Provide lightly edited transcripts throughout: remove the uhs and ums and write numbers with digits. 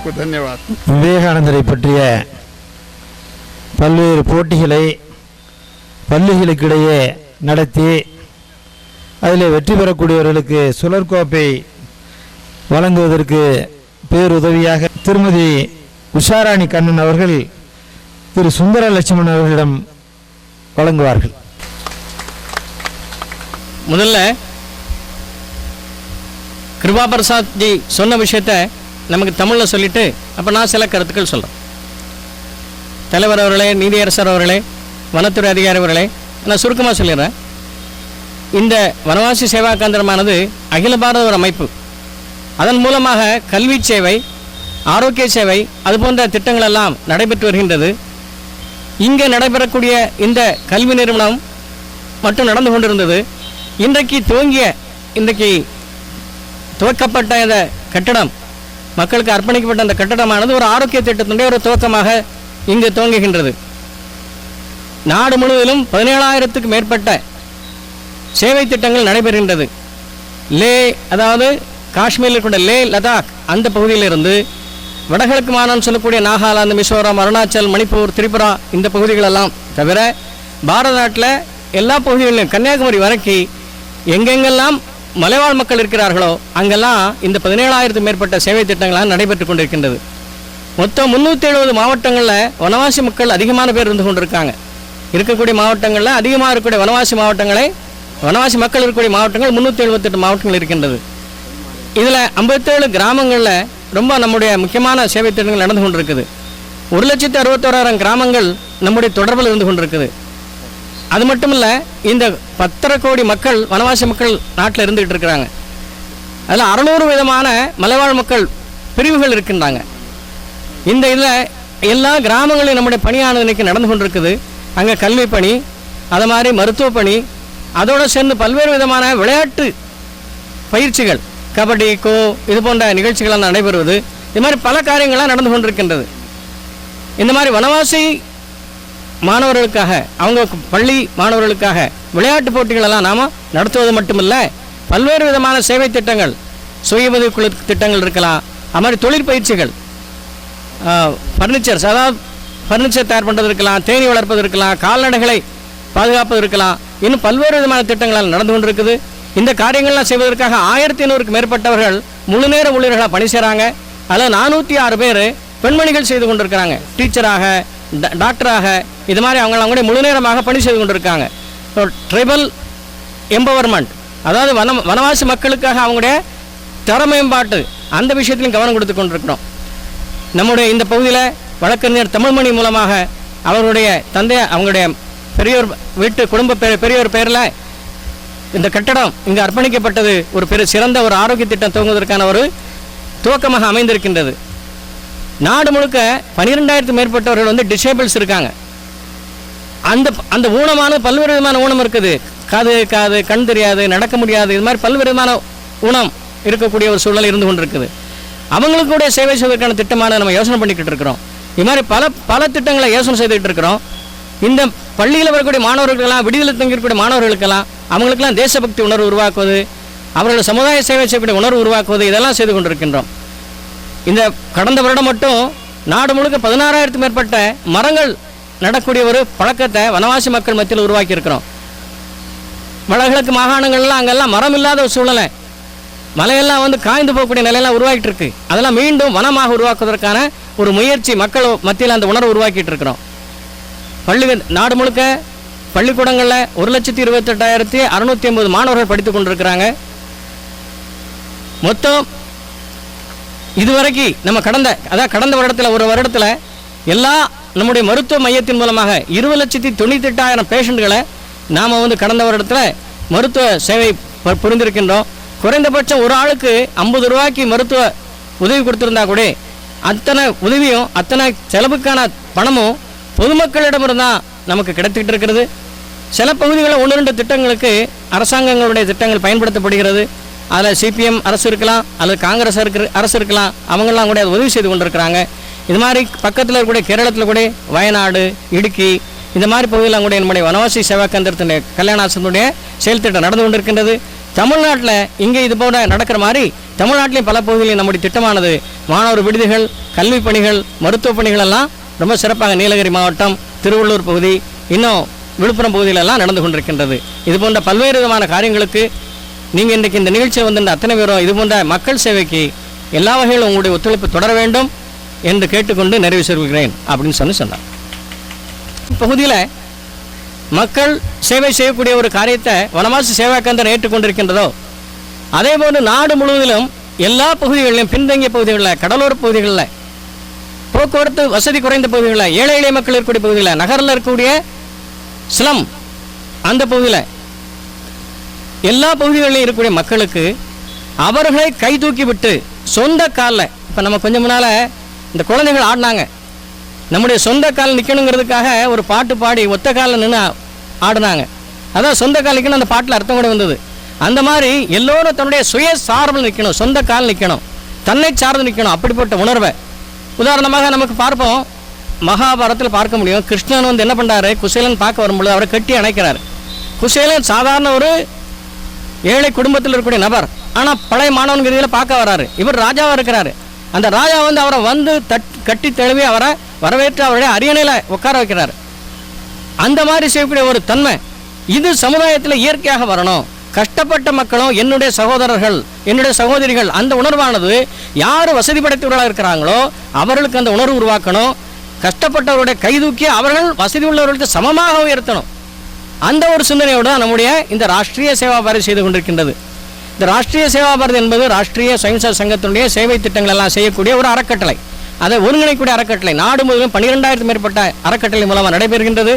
आपको धन्यवाद. விவேகானந்தரை பற்றிய பல்வேறு போட்டிகளை பள்ளிகளுக்கிடையே நடத்தி அதில் வெற்றி பெறக்கூடியவர்களுக்கு சுழற்கோப்பை வழங்குவதற்கு பேருதவியாக திருமதி உஷாராணி கண்ணன் அவர்கள் திரு சுந்தர லட்சுமணன் அவர்களிடம் வழங்குவார்கள். முதல்ல கிருபா பிரசாத் ஜி சொன்ன விஷயத்தை நமக்கு தமிழில் சொல்லிட்டு அப்போ நான் சில கருத்துக்கள் சொல்கிறேன். தலைவர் அவர்களே, நீதியரசர் அவர்களே, வனத்துறை அதிகாரி அவர்களே, நான் சுருக்கமாக சொல்லிடுறேன். இந்த வனவாசி சேவா கேந்திரமானது அகில பாரத ஒரு அமைப்பு. அதன் மூலமாக கல்வி சேவை, ஆரோக்கிய சேவை, அதுபோன்ற திட்டங்கள் எல்லாம் நடைபெற்று வருகின்றது. இங்கே நடைபெறக்கூடிய இந்த கல்வி நிறுவனம் மட்டும் நடந்து கொண்டிருந்தது. இன்றைக்கு துவக்கப்பட்ட இந்த கட்டடம், மக்களுக்கு அர்ப்பணிக்கப்பட்ட அந்த கட்டடமானது ஒரு ஆரோக்கிய திட்டத்தினுடைய ஒரு துவக்கமாக இங்கு துவங்குகின்றது. நாடு முழுவதிலும் 17,000க்கு மேற்பட்ட சேவை திட்டங்கள் நடைபெறுகின்றது. அதாவது காஷ்மீரில் இருக்கிற லடாக் அந்த பகுதியிலிருந்து வடகிழக்கு மாநிலம் சொல்லக்கூடிய நாகாலாந்து, மிசோரம், அருணாச்சல், மணிப்பூர், திரிபுரா இந்த பகுதிகளெல்லாம் தவிர பாரத நாட்டில் எல்லா பகுதிகளிலும் கன்னியாகுமரி வரைக்கும் எங்கெங்கெல்லாம் மலைவாழ் மக்கள் இருக்கிறார்களோ அங்கெல்லாம் இந்த 17,000க்கு மேற்பட்ட சேவை திட்டங்களாக நடைபெற்று கொண்டிருக்கின்றது. மொத்தம் 370 மாவட்டங்களில் வனவாசி மக்கள் அதிகமான பேர் இருந்து கொண்டிருக்காங்க. இருக்கக்கூடிய மாவட்டங்களில் அதிகமாக இருக்கக்கூடிய வனவாசி மக்கள் இருக்கக்கூடிய மாவட்டங்கள் 378 மாவட்டங்கள் இருக்கின்றது. இதில் 57 கிராமங்களில் ரொம்ப நம்முடைய முக்கியமான சேவை திட்டங்கள் நடந்து கொண்டிருக்குது. 1,61,000 கிராமங்கள் நம்முடைய தொடர்பில் இருந்து கொண்டிருக்குது. அது மட்டும் இல்லை, இந்த 10 கோடி மக்கள் வனவாசி மக்கள் நாட்டில் இருந்துகிட்டு இருக்கிறாங்க. அதில் 600 விதமான மலைவாழ் மக்கள் பிரிவுகள் இருக்கின்றாங்க. இந்த இதில் எல்லா கிராமங்களையும் நம்முடைய பணியானது இன்றைக்கி நடந்து கொண்டிருக்குது. அங்கே கல்வி பணி, அது மாதிரி மருத்துவ பணி, அதோடு சேர்ந்து பல்வேறு விதமான விளையாட்டு பயிற்சிகள், கபடி, கோ இது போன்ற நிகழ்ச்சிகளால் நடைபெறுவது, இது மாதிரி பல காரியங்களாக நடந்து கொண்டிருக்கின்றது. இந்த மாதிரி வனவாசி மாணவர்களுக்காக, அவங்க பள்ளி மாணவர்களுக்காக விளையாட்டு போட்டிகளெல்லாம் நாம் நடத்துவது மட்டுமில்லை, பல்வேறு விதமான சேவை திட்டங்கள், சுய உதவிக் குழு திட்டங்கள் இருக்கலாம், அது மாதிரி தொழிற்பயிற்சிகள், ஃபர்னிச்சர்ஸ், அதாவது ஃபர்னிச்சர் தயார் பண்ணுறது இருக்கலாம், தேனி வளர்ப்பது இருக்கலாம், கால்நடைகளை பாதுகாப்பது இருக்கலாம், இன்னும் பல்வேறு விதமான திட்டங்களால் நடந்து கொண்டிருக்குது. இந்த காரியங்கள்லாம் செய்வதற்காக 1500க்கு மேற்பட்டவர்கள் முழு நேர ஊழியர்களாக பணி செய்கிறாங்க. அதில் 406 பேர் பெண்மணிகள் செய்து கொண்டிருக்கிறாங்க. டீச்சராக, டாக்டராக, இது மாதிரி அவங்களுடைய முழு நேரமாக பணி செய்து கொண்டிருக்காங்க. ட்ரைபல் எம்பவர்மெண்ட், அதாவது வனவாசி மக்களுக்காக அவங்களுடைய தர மேம்பாட்டு அந்த விஷயத்திலையும் கவனம் கொடுத்து கொண்டிருக்கிறோம். நம்முடைய இந்த பகுதியில் வழக்கறிஞர் தமிழ்மணி மூலமாக அவர்களுடைய தந்தை, அவங்களுடைய பெரியோர் வீட்டு குடும்ப பெரியோர் பேரில் இந்த கட்டடம் இங்கு அர்ப்பணிக்கப்பட்டது ஒரு சிறந்த ஒரு ஆரோக்கிய திட்டம் துவங்குவதற்கான ஒரு துவக்கமாக அமைந்திருக்கின்றது. நாடு முழுக்க 12,000க்கு மேற்பட்டவர்கள் டிசேபிள்ஸ் இருக்காங்க. அந்த ஊனமான பல்வேறு விதமான ஊனம் இருக்குது. காது கண் தெரியாது, நடக்க முடியாது, இது மாதிரி பல்வேறு விதமான ஊனம் இருக்கக்கூடிய ஒரு சூழல் இருந்து கொண்டிருக்குது. அவங்களுக்கு கூட சேவை செய்வதற்கான திட்டமான நம்ம யோசனை பண்ணிக்கிட்டு இருக்கிறோம். இது மாதிரி பல திட்டங்களை யோசனை செய்துக்கிட்டு இருக்கிறோம். இந்த பள்ளியில் வரக்கூடிய மாணவர்களுக்கெல்லாம், விடுதலை தங்கியிருக்கக்கூடிய மாணவர்களுக்கெல்லாம், அவங்களுக்கெல்லாம் தேசபக்தி உணர்வு உருவாக்குவது, அவர்கள் சமுதாய சேவை செய்யக்கூடிய உணர்வு உருவாக்குவது, இதெல்லாம் செய்து கொண்டிருக்கின்றோம். இந்த கடந்த வருடம் மட்டும் நாடு முழுக்க 16,000க்கு மேற்பட்ட மரங்கள் நடக்கூடிய ஒரு பழக்கத்தை வனவாசி மக்கள் மத்தியில் உருவாக்கி இருக்கிறோம். வடகிழக்கு மாகாணங்கள்லாம் அங்கெல்லாம் மரம் இல்லாத ஒரு சூழலை, மலையெல்லாம் காய்ந்து போகக்கூடிய நிலையெல்லாம் உருவாக்கிட்டு இருக்கு. அதெல்லாம் மீண்டும் வனமாக உருவாக்குவதற்கான ஒரு முயற்சி மக்கள் மத்தியில் அந்த உணர்வு உருவாக்கிட்டு இருக்கிறோம். நாடு முழுக்க பள்ளிக்கூடங்களில் 1,28,650 மாணவர்கள் படித்துக் கொண்டிருக்கிறாங்க. மொத்தம் இதுவரைக்கும் நம்ம கடந்த வருடத்தில் எல்லா நம்முடைய மருத்துவ மையத்தின் மூலமாக 20,98,000 பேஷண்ட்களை நாம் கடந்த வருடத்தில் மருத்துவ சேவை புரிந்திருக்கின்றோம். குறைந்தபட்சம் ஒரு ஆளுக்கு 50 ரூபாய்க்கு மருத்துவ உதவி கொடுத்துருந்தா கூட அத்தனை உதவியும் அத்தனை செலவுக்கான பணமும் பொதுமக்களிடமிருந்தான் நமக்கு கிடைத்துக்கிட்டு இருக்கிறது. சில பகுதிகளில் 1-2 திட்டங்களுக்கு அரசாங்கங்களுடைய திட்டங்கள் பயன்படுத்தப்படுகிறது. அதில் சிபிஎம் அரசு இருக்கலாம், அல்லது காங்கிரஸ் அரசு இருக்கலாம், அவங்கெல்லாம் கூட உதவி செய்து கொண்டிருக்கிறாங்க. இது மாதிரி பக்கத்தில் இருக்கக்கூடிய கேரளத்தில் கூட வயநாடு, இடுக்கி இந்த மாதிரி பகுதியில் கூட நம்முடைய வனவாசி சேவா கேந்திரத்தினுடைய கல்யாணாசனுடைய செயல் திட்டம் நடந்து கொண்டிருக்கின்றது. தமிழ்நாட்டில் இங்கே இது போல நடக்கிற மாதிரி தமிழ்நாட்டிலையும் பல பகுதிகளில் நம்முடைய திட்டமானது மாணவர் விடுதிகள், கல்வி பணிகள், மருத்துவ பணிகள் எல்லாம் ரொம்ப சிறப்பாக நீலகிரி மாவட்டம், திருவள்ளூர் பகுதி, இன்னும் விழுப்புரம் பகுதியிலெல்லாம் நடந்து கொண்டிருக்கின்றது. இது போன்ற பல்வேறு விதமான காரியங்களுக்கு நீங்கள் இன்றைக்கு இந்த நிகழ்ச்சியை வந்து அத்தனை பேரும் இது போன்ற மக்கள் சேவைக்கு எல்லா வகையிலும் உங்களுடைய ஒத்துழைப்பு தொடர வேண்டும் என்று கேட்டுக்கொண்டு நிறைவு செய்கிறேன் அப்படின்னு சொன்னார். பகுதியில் மக்கள் சேவை செய்யக்கூடிய ஒரு காரியத்தை வனவாசி சேவா கேந்திரம் ஏற்றுக்கொண்டிருக்கின்றதோ அதேபோன்று நாடு முழுவதிலும் எல்லா பகுதிகளிலும் பின்தங்கிய பகுதிகளில், கடலோர பகுதிகளில், போக்குவரத்து வசதி குறைந்த பகுதிகளில், ஏழை எளிய மக்கள் இருக்கக்கூடிய பகுதிகளில், நகரில் இருக்கக்கூடிய ஸ்லம் அந்த பகுதியில் எல்லா பகுதிகளிலும் இருக்கக்கூடிய மக்களுக்கு அவர்களை கை தூக்கி விட்டு சொந்த காலில், இப்போ நம்ம கொஞ்சம் முன்னால் இந்த குழந்தைகள் ஆடினாங்க, நம்முடைய சொந்த கால் நிற்கணுங்கிறதுக்காக ஒரு பாட்டு பாடி ஒத்த காலில் நின்று ஆடினாங்க. அதான் சொந்த கால் நிற்கணும், அந்த பாட்டில் அர்த்தம் கூட வந்தது. அந்த மாதிரி எல்லோரும் தன்னுடைய சுய சார்பில் நிற்கணும், சொந்த கால் நிற்கணும், தன்னை சார்ந்து நிற்கணும். அப்படிப்பட்ட உணர்வை உதாரணமாக நமக்கு பார்ப்போம். மகாபாரதத்தில் பார்க்க முடியும். கிருஷ்ணன் வந்து என்ன பண்ணுறாரு, குசேலன் பார்க்க வரும்பொழுது அவரை கட்டி அணைக்கிறார். குசேலன் சாதாரண ஒரு ஏழை குடும்பத்தில் இருக்கக்கூடிய நபர், ஆனால் பழைய மாணவன் ரீதியில் பார்க்க வராரு. இவர் ராஜாவாக இருக்கிறாரு. அந்த ராஜா வந்து அவரை வந்து கட்டி தழுவி அவரை வரவேற்று அவருடைய அரியணையில் உட்கார வைக்கிறார். அந்த மாதிரி செய்யக்கூடிய ஒரு தன்மை இது சமுதாயத்தில் இயற்கையாக வரணும். கஷ்டப்பட்ட மக்களும் என்னுடைய சகோதரர்கள், என்னுடைய சகோதரிகள், அந்த உணர்வானது யார் வசதி படைத்தவர்களாக இருக்கிறாங்களோ அவர்களுக்கு அந்த உணர்வு உருவாக்கணும். கஷ்டப்பட்டவருடைய கைதூக்கி அவர்கள் வசதி உள்ளவர்களுக்கு சமமாக உயர்த்தணும். அந்த ஒரு சிந்தனையோடு தான் நம்முடைய இந்த ராஷ்ட்ரிய சேவா பாரதி செய்து கொண்டிருக்கின்றது. இந்த ராஷ்ட்ரிய சேவா பாரதி என்பது ராஷ்ட்ரிய சுயம்சேவக சங்கத்தினுடைய சேவை திட்டங்கள் எல்லாம் செய்யக்கூடிய ஒரு அறக்கட்டளை, அதை ஒருங்கிணைக்கூடிய அறக்கட்டளை. நாடு முழுவதும் 12,000 மேற்பட்ட அறக்கட்டளை மூலமாக நடைபெறுகின்றது.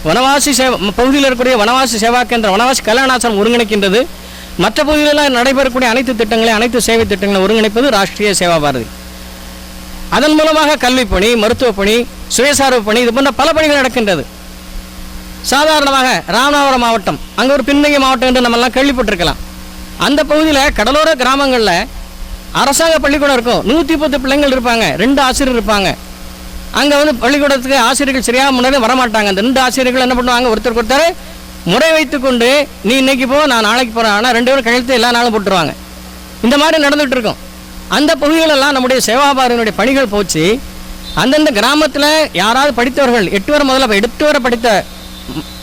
வனவாசி பகுதியில் இருக்கக்கூடிய வனவாசி சேவா கேந்திரம், வனவாசி கல்யாணாசிரம் ஒருங்கிணைக்கின்றது. மற்ற பகுதிகளில் நடைபெறக்கூடிய அனைத்து திட்டங்களையும், அனைத்து சேவை திட்டங்களை ஒருங்கிணைப்பது ராஷ்ட்ரிய சேவா பாரதி. அதன் மூலமாக கல்வி பணி, மருத்துவ பணி, சுயசார்பு பணி, இது போன்ற பல பணிகள் நடக்கின்றது. சாதாரணமாக ராமநாதபுரம் மாவட்டம், அங்கே ஒரு பின்தங்கிய மாவட்டம் என்று நம்மெல்லாம் கேள்விப்பட்டிருக்கலாம். அந்த பகுதியில் கடலோர கிராமங்களில் அரசாங்க பள்ளிக்கூடம் இருக்கும். 110 பிள்ளைங்கள் இருப்பாங்க, 2 ஆசிரியர் இருப்பாங்க. அங்கே வந்து பள்ளிக்கூடத்துக்கு ஆசிரியர்கள் சரியாக முன்னாடி வரமாட்டாங்க. அந்த 2 ஆசிரியர்கள் என்ன பண்ணுவாங்க, ஒருத்தருக்கு ஒருத்தர் முறை வைத்து கொண்டு நீ இன்னைக்கு போ, நான் நாளைக்கு போகிறேன், ஆனால் 2 பேரும் கழுத்து எல்லா நாளும் போட்டுருவாங்க. இந்த மாதிரி நடந்துகிட்டு இருக்கும். அந்த பகுதிகளெல்லாம் நம்முடைய சேவாபாரதியினுடைய பணிகள் போச்சு. அந்தந்த கிராமத்தில் யாராவது படித்தவர்கள் 8 வரை முதல்ல 8 வரை படித்த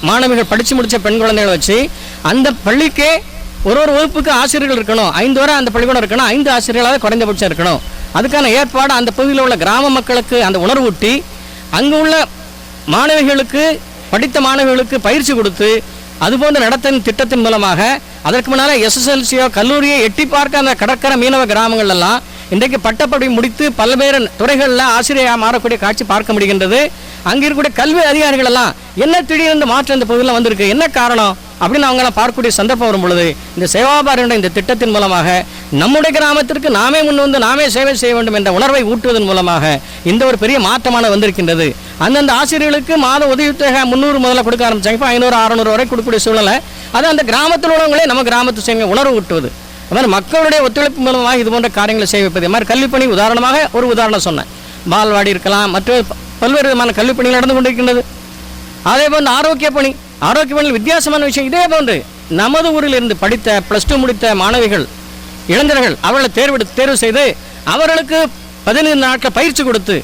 மாணவிகள், படித்து முடித்த பெண் குழந்தைகளை வச்சு அந்த பள்ளிக்கே ஒரு வகுப்புக்கு ஆசிரியர்கள் இருக்கணும். 5 வரை அந்த பள்ளிக்கூடம் இருக்கணும், 5 ஆசிரியர்களாக குறைந்தபட்சம் இருக்கணும். அதுக்கான ஏற்பாடு அந்த பகுதியில் உள்ள கிராம மக்களுக்கு அந்த உணர்வூட்டி அங்கு உள்ள மாணவிகளுக்கு, படித்த மாணவிகளுக்கு பயிற்சி கொடுத்து அதுபோன்ற நடத்தின் திட்டத்தின் மூலமாக அதற்கு முன்னால் எஸ்எஸ்எல்சியோ கல்லூரியை எட்டி பார்க்க அந்த கடற்கரை மீனவ கிராமங்கள்லாம் இன்றைக்கு பட்டப்படி முடித்து பல்வேறு துறைகளில் ஆசிரியராக மாறக்கூடிய காட்சி பார்க்க முடிகின்றது. அங்கே இருக்கக்கூடிய கல்வி அதிகாரிகள் எல்லாம் என்ன திடீர்னு மாற்றம் இந்த பகுதியில் வந்திருக்கு, என்ன காரணம் அப்படின்னு அவங்களாம் பார்க்கக்கூடிய சந்தர்ப்பம் வரும் பொழுது இந்த சேவாபாரதியுடைய இந்த திட்டத்தின் மூலமாக நம்முடைய கிராமத்திற்கு நாமே முன் வந்து நாமே சேவை செய்ய வேண்டும் என்ற உணர்வை ஊட்டுவதன் மூலமாக இந்த ஒரு பெரிய மாற்றமான வந்திருக்கின்றது. அந்தந்த ஆசிரியர்களுக்கு மாத உதவித்தொகை 300 முதல்ல கொடுக்க ஆரம்பிச்சாங்க. இப்போ 500, 600 வரை கொடுக்கக்கூடிய சூழ்நிலை. அது அந்த கிராமத்தில் உள்ளவங்களே நம்ம கிராமத்து செய்ய உணர்வு ஊட்டுவது. அது மாதிரி மக்களுடைய ஒத்துழைப்பு மூலமாக இது போன்ற காரியங்களை செய்விப்பது. இது மாதிரி கல்விப்பணி உதாரணமாக ஒரு உதாரணம் சொன்னேன். பால்வாடி இருக்கலாம், மற்ற பல்வேறு விதமான கல்விப்பணிகள் நடந்து கொண்டிருக்கின்றது. அதே போன்று ஆரோக்கிய பணி, ஆரோக்கிய பணியில் வித்தியாசமான விஷயம். இதே போன்று நமது ஊரில் இருந்து படித்த +2 முடித்த மாணவிகள், இளைஞர்கள் அவர்களை தேர்வு செய்து அவர்களுக்கு 15 நாட்கள் பயிற்சி கொடுத்து,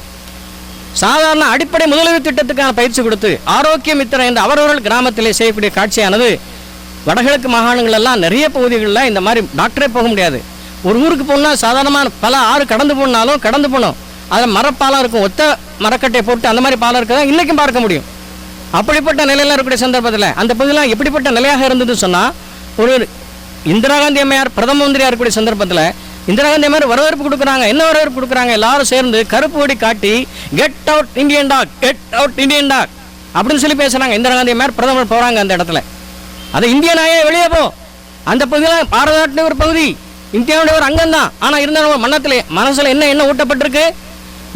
சாதாரண அடிப்படை முதலுதவி திட்டத்துக்கான பயிற்சி கொடுத்து ஆரோக்கிய மித்திரம் என்ற அவரவர்கள் கிராமத்திலே செய்யக்கூடிய காட்சியானது வடகிழக்கு மாகாணங்கள் எல்லாம் நிறைய பகுதிகளில் இந்த மாதிரி டாக்டரே போக முடியாது. ஒரு ஊருக்கு போனால் சாதாரணமாக பல ஆறு கடந்து போனாலும் கடந்து போகணும். அதில் மரப்பாலம் இருக்கும், ஒத்த மரக்கட்டையை போட்டு அந்த மாதிரி பாலம் இருக்கதான் இன்றைக்கும் பார்க்க முடியும். அப்படிப்பட்ட நிலையில் இருக்கக்கூடிய சந்தர்ப்பத்தில் அந்த பகுதியெலாம் எப்படிப்பட்ட நிலையாக இருந்ததுன்னு சொன்னால், ஒரு இந்திரா காந்தி அம்மையார் பிரதம மந்திரியாக இருக்கக்கூடிய சந்தர்ப்பத்தில் இந்திரா காந்தி அம்மையார் வரவேற்பு கொடுக்குறாங்க. என்ன வரவேற்பு கொடுக்குறாங்க, எல்லாரும் சேர்ந்து கருப்பு கொடி காட்டி get out Indian dog, get out Indian dog அப்படின்னு சொல்லி பேசுகிறாங்க. இந்திரா காந்தி அம்மையார் பிரதமர் போகிறாங்க அந்த இடத்துல. அது இந்தியனாயே வெளியே போ. அந்த பகுதியில் பாரத நாட்டின் ஒரு பகுதி, இந்தியாவுடைய ஒரு அங்கம் தான். ஆனால் இருந்தாலும் மனசில் என்ன ஊட்டப்பட்டிருக்கு,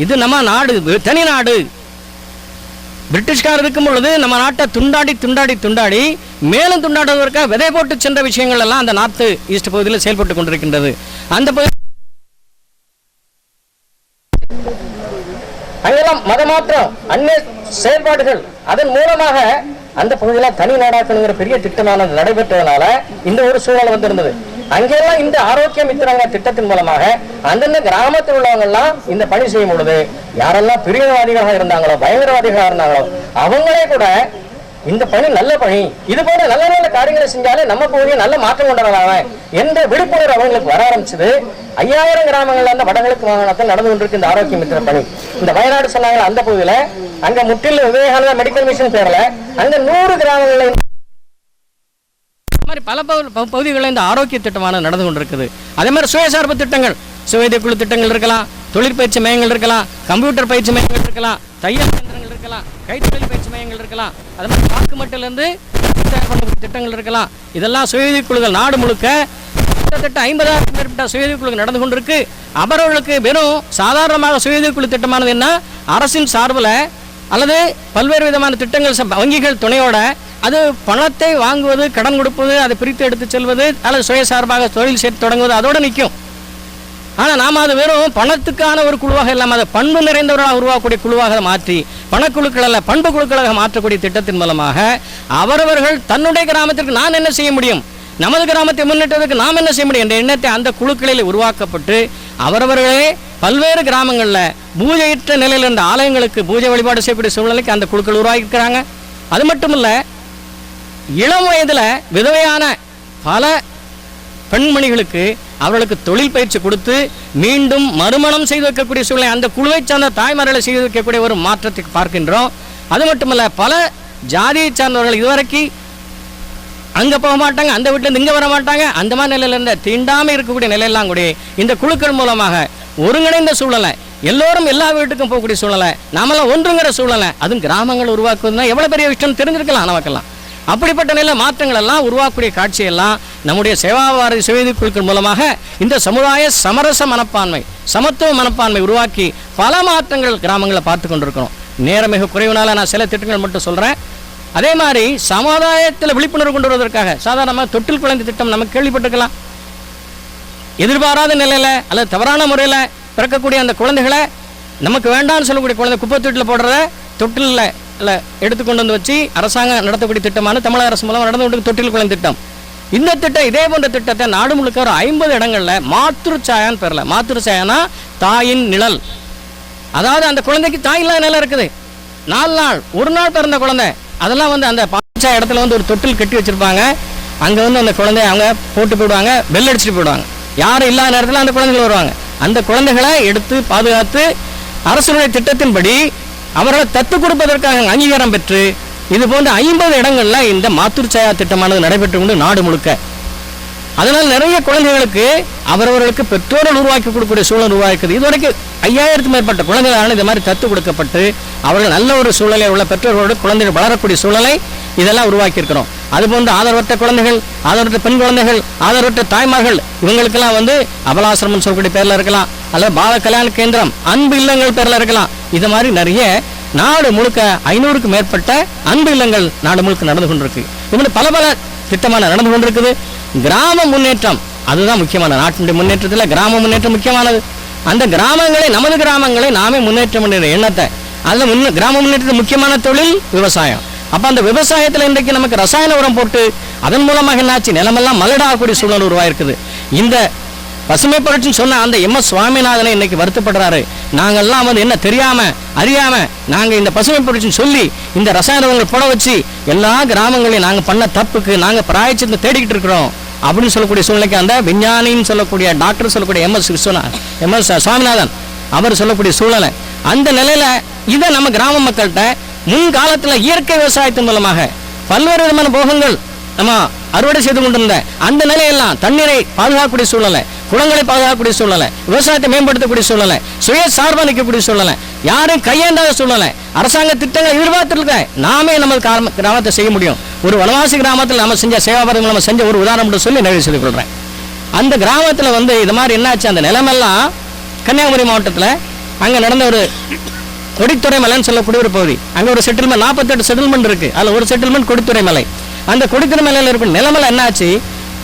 இது நம்ம நாடு, தனி நாடு. பிரிட்டிஷ்கார் இருக்கும் பொழுது நம்ம நாட்டை துண்டாடி மேலும் துண்டாடுவதற்காக விதை போட்டு சென்ற விஷயங்கள் எல்லாம் அந்த நார்த் ஈஸ்ட் பகுதியில் செயல்பட்டு கொண்டிருக்கின்றது. அந்த பகுதி அங்கெல்லாம் மதமாற்றம், அந்நிய செயல்பாடுகள், அதன் மூலமாக அந்த பகுதியில் தனி நாடாக்கணுங்கிற பெரிய திட்டமானது நடைபெற்றதுனால இந்த ஒரு சூழல் வந்திருந்தது. அங்கெல்லாம் இந்த ஆரோக்கிய மித்திரங்க திட்டத்தின் மூலமாக அந்தந்த கிராமத்தில் உள்ளவங்க எல்லாம் இந்த பணி செய்யும் பொழுது யாரெல்லாம் பிரிவினவாதிகளாக இருந்தாங்களோ பயங்கரவாதிகளாக இருந்தாங்களோ அவங்களே கூட இந்த பணி நல்ல பணி, இது போல நல்ல நல்ல காரியங்களை செஞ்சாலே நம்ம பகுதியை நல்ல மாற்றம் கொண்டு வரலாம என்ற விழிப்புணர்வு அவங்களுக்கு வர ஆரம்பிச்சது. 5000 கிராமங்கள்ல அந்த வடகிழக்கு மாகாணத்தில் நடந்து கொண்டிருக்கு இந்த ஆரோக்கிய மித்திர பணி. இந்த வயநாடு சொன்னாங்க அந்த பகுதியில அங்க முற்றிலும் விவேகானந்தா மெடிக்கல் மிஷன் பேர்ல அங்க 100 கிராமங்கள்ல மாதிரி பல பகுதிகளில் இந்த ஆரோக்கிய திட்டமானது நடந்து கொண்டிருக்குது. அதே மாதிரி சுயசார்பு திட்டங்கள், சுயதை குழு திட்டங்கள் இருக்கலாம், தொழிற்பயிற்சி மையங்கள் இருக்கலாம், கம்ப்யூட்டர் பயிற்சி மையங்கள் இருக்கலாம், தையல் இயந்திரங்கள் இருக்கலாம், கைத்தொழில் பயிற்சி மையங்கள் இருக்கலாம், அது மாதிரி வாக்கு மட்டிலிருந்து திட்டங்கள் இருக்கலாம். இதெல்லாம் சுயதை குழுக்கள் நாடு முழுக்க கிட்டத்தட்ட 50,000க்கும் மேற்பட்ட சுயதை குழுக்கள் நடந்து கொண்டிருக்கு. அவர்களுக்கு வெறும் சாதாரணமாக சுயதை குழு திட்டமானது என்ன, அரசின் சார்பில் அல்லது பல்வேறு விதமான திட்டங்கள் வங்கிகள் துணையோட அது பணத்தை வாங்குவது, கடன் கொடுப்பது, அதை பிரித்து எடுத்து செல்வது அல்லது சுயசார்பாக தொழில் சேர்த்து தொடங்குவது அதோடு நிற்கும். ஆனால் நாம் அது வெறும் பணத்துக்கான ஒரு குழுவாக இல்லாமல் அதை பண்பு நிறைந்தவர்களாக உருவாக்கக்கூடிய குழுவாக மாற்றி பணக்குழுக்கள் அல்ல பண்பு குழுக்களாக மாற்றக்கூடிய திட்டத்தின் மூலமாக அவரவர்கள் தன்னுடைய கிராமத்திற்கு நான் என்ன செய்ய முடியும், நமது கிராமத்தை முன்னேற்றத்துக்கு நாம் என்ன செய்ய முடியும் என்ற எண்ணத்தை அந்த குழுக்களில் உருவாக்கப்பட்டு அவரவர்களே பல்வேறு கிராமங்களில் பூஜையற்ற நிலையில் இருந்த ஆலயங்களுக்கு பூஜை வழிபாடு செய்யக்கூடிய சூழ்நிலைக்கு அந்த குழுக்கள் உருவாக்கியிருக்கிறாங்க. அது மட்டும் இல்லை, இளம் வயதில் விதவையான பல பெண்மணிகளுக்கு அவர்களுக்கு தொழில் பயிற்சி கொடுத்து மீண்டும் மறுமணம் செய்து வைக்கக்கூடிய சூழ்நிலை அந்த குழுவை சார்ந்த தாய்மார்களை செய்து வைக்கக்கூடிய ஒரு மாற்றத்தை பார்க்கின்றோம். அது மட்டுமல்ல, பல ஜாதியை சார்ந்தவர்கள் இதுவரைக்கும் அங்கே போக மாட்டாங்க, அந்த வீட்டிலேருந்து இங்கே வர மாட்டாங்க, அந்த மாதிரி நிலையில் இருந்த தீண்டாமல் இருக்கக்கூடிய நிலையெல்லாம் கூட இந்த குழுக்கள் மூலமாக ஒருங்கிணைந்த சூழ்நிலை, எல்லோரும் எல்லா வீட்டுக்கும் போகக்கூடிய சூழ்நிலை, நாமெல்லாம் ஒன்றுங்கிற சூழ்நிலை, அதுவும் கிராமங்கள் உருவாக்குவதுனா எவ்வளோ பெரிய விஷயம் தெரிஞ்சிருக்கலாம் நமக்கெல்லாம். அப்படிப்பட்ட நிலை மாற்றங்கள் எல்லாம் உருவாக்கக்கூடிய காட்சியெல்லாம் நம்முடைய சேவாபாரதி சுயதி குழுக்கள் மூலமாக இந்த சமுதாய சமரச மனப்பான்மை, சமத்துவ மனப்பான்மை உருவாக்கி பல மாற்றங்கள் கிராமங்களில் பார்த்து கொண்டிருக்கிறோம். நேரம் மிக குறைவுனால நான் சில திட்டங்கள் மட்டும் சொல்கிறேன். அதே மாதிரி சமுதாயத்தில் விழிப்புணர்வு கொண்டு வருவதற்காக சாதாரணமாக தொட்டில் குழந்தை திட்டம் நமக்கு கேள்விப்பட்டிருக்கலாம். எதிர்பாராத நிலையில் அல்லது தவறான முறையில் பிறக்கக்கூடிய அந்த குழந்தைகளை நமக்கு வேண்டாம்னு சொல்லக்கூடிய குழந்தை குப்பை தொட்டில் போடுறத தொட்டிலில் எடுத்துக்கொண்டு வந்து வச்சு அரசாங்கம் நடத்தக்கூடிய திட்டமான தமிழக அரசு மூலம் நடந்து கொண்டு தொட்டில் குழந்தை திட்டம். இந்த திட்டம் இதே போன்ற திட்டத்தை நாடு முழுக்க ஒரு 50 இடங்களில் மாத்திருச்சாயான்னு பேரல. மாத்திருச்சாயானா தாயின் நிழல், அதாவது அந்த குழந்தைக்கு தாய் இல்லாத நிலை இருக்குது. 4 நாள் 1 நாள் பிறந்த குழந்தை அதெல்லாம் வந்து அந்த பாச்சா இடத்துல வந்து ஒரு தொட்டில் கட்டி வச்சிருப்பாங்க. அங்கே வந்து அந்த குழந்தைய அவங்க போட்டு போயிடுவாங்க, பெல் அடிச்சுட்டு போயிடுவாங்க. யாரும் இல்லாத நேரத்தில் அந்த குழந்தைகள் வருவாங்க. அந்த குழந்தைகளை எடுத்து பாதுகாத்து அரசுடைய திட்டத்தின்படி அவர்களை தத்து கொடுப்பதற்காக அங்கீகாரம் பெற்று இது போன்ற 50 இடங்களில் இந்த மாத்திருச்சாயா திட்டமானது நடைபெற்று கொண்டு நாடு முழுக்க. அதனால் நிறைய குழந்தைகளுக்கு அவரவர்களுக்கு பெற்றோர்கள் உருவாக்கி கொடுக்கக்கூடிய சூழல் உருவாக்குது. இதுவரைக்கும் 5000க்கும் மேற்பட்ட குழந்தைகளான இது மாதிரி தத்து கொடுக்கப்பட்டு அவர்கள் நல்ல ஒரு சூழலை உள்ள பெற்றோர்களோடு குழந்தைகள் வளரக்கூடிய சூழலை இதெல்லாம் உருவாக்கியிருக்கிறோம். அதுபோன்று ஆதரவற்ற குழந்தைகள், ஆதரவற்ற பெண் குழந்தைகள், ஆதரவற்ற தாய்மார்கள் இவங்களுக்கெல்லாம் வந்து அபலாசிரமம் சொல்லக்கூடிய பேரில் இருக்கலாம், அல்லது பால கல்யாண கேந்திரம், அன்பு இல்லங்கள் பேரில் இருக்கலாம். இது மாதிரி நிறைய நாடு முழுக்க 500க்கும் மேற்பட்ட அன்பு இல்லங்கள் நாடு முழுக்க நடந்து கொண்டிருக்கு. இப்படி பல பல திட்டமான நடந்து கொண்டிருக்குது. கிராம முன்னேற்றம் அதுதான் முக்கியமான, நாட்டினுடைய முன்னேற்றத்தில் கிராம முன்னேற்றம் முக்கியமானது. அந்த கிராமங்களை நமது கிராமங்களை நாமே முன்னேற்றம் பண்ணுற எண்ணத்தை அதில் கிராம முன்னேற்றத்தில் முக்கியமான தொழில் விவசாயம். அப்போ அந்த விவசாயத்தில் இன்றைக்கு நமக்கு ரசாயன உரம் போட்டு அதன் மூலமாக என்னாச்சு நிலமெல்லாம் மலடாகக்கூடிய சூழல் உருவாயிருக்குது. இந்த பசுமை புரட்சின்னு சொன்ன அந்த MS சுவாமிநாதனை இன்னைக்கு வருத்தப்படுறாரு. நாங்கள்லாம் வந்து என்ன தெரியாம அறியாம நாங்கள் இந்த பசுமை புரட்சின்னு சொல்லி இந்த ரசாயன உரங்கள் போட வச்சு எல்லா கிராமங்களையும் நாங்கள் பண்ண தப்புக்கு நாங்கள் பிராயச்சித்தை தேடிக்கிட்டு இருக்கிறோம் அப்படின்னு சொல்லக்கூடிய சூழ்நிலைக்கு அந்த விஞ்ஞானின்னு சொல்லக்கூடிய டாக்டர் சொல்லக்கூடிய MS சுவாமிநாதன் அவர் சொல்லக்கூடிய சூழலை அந்த நிலையில இதை நம்ம கிராம மக்கள்கிட்ட முன்காலத்தில் இயற்கை விவசாயத்தின் மூலமாக பல்வேறு விதமான போகங்கள் நம்ம அறுவடை செய்து கொண்டிருந்த அந்த நிலையெல்லாம் தண்ணீரை பாதுகாக்கக்கூடிய சூழ்நிலை, குளங்களை பாதுகாக்கக்கூடிய சூழ்நிலை, விவசாயத்தை மேம்படுத்தக்கூடிய சூழ்நிலை, சுய சார்பா நிற்கக்கூடிய சூழ்நிலை, யாரும் கையேண்டாத சூழ்நிலை, அரசாங்க திட்டங்கள் எதிர்பார்த்துருக்க நாமே நமது கிராமத்தை செய்ய முடியும். ஒரு வனவாசி கிராமத்தில் நம்ம செஞ்ச சேவாபாரதி நம்ம செஞ்ச ஒரு உதாரணம் சொல்லி நிறைவு செய்து கொள்றேன். அந்த கிராமத்தில் வந்து இது மாதிரி என்னாச்சு, அந்த நிலமெல்லாம் கன்னியாகுமரி மாவட்டத்தில் அங்கே நடந்த ஒரு கொடித்துறை மலைன்னு சொல்லக்கூடிய ஒரு பகுதி. அங்கே ஒரு செட்டில்மெண்ட் 48 செட்டில்மெண்ட் இருக்கு. அதில் ஒரு செட்டில்மெண்ட் கொடித்துறை மலை. அந்த கொடித்துறை மலையில் இருக்கிற நிலமெல்லாம் என்னாச்சு,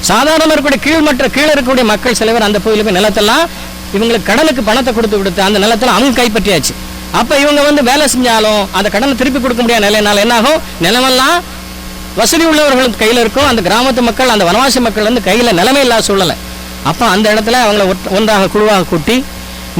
சாதாரண இருக்கக்கூடிய கீழே இருக்கக்கூடிய மக்கள் சில பேர் அந்த பகுதியில் போய் நிலத்தெல்லாம் இவங்களுக்கு கடனுக்கு பணத்தை கொடுத்து அந்த நிலத்தில் அவங்க கைப்பற்றியாச்சு. அப்போ இவங்க வந்து வேலை செஞ்சாலும் அந்த கடனை திருப்பி கொடுக்க முடியாத நிலையினால என்னாகும், நிலமெல்லாம் வசதி உள்ளவர்களுக்கு கையில் இருக்கும். அந்த கிராமத்து மக்கள், அந்த வனவாசி மக்கள் வந்து கையில் நிலைமை இல்லாத சூழலை. அப்போ அந்த இடத்துல அவங்கள ஒன்றாக குழுவாக கூட்டி,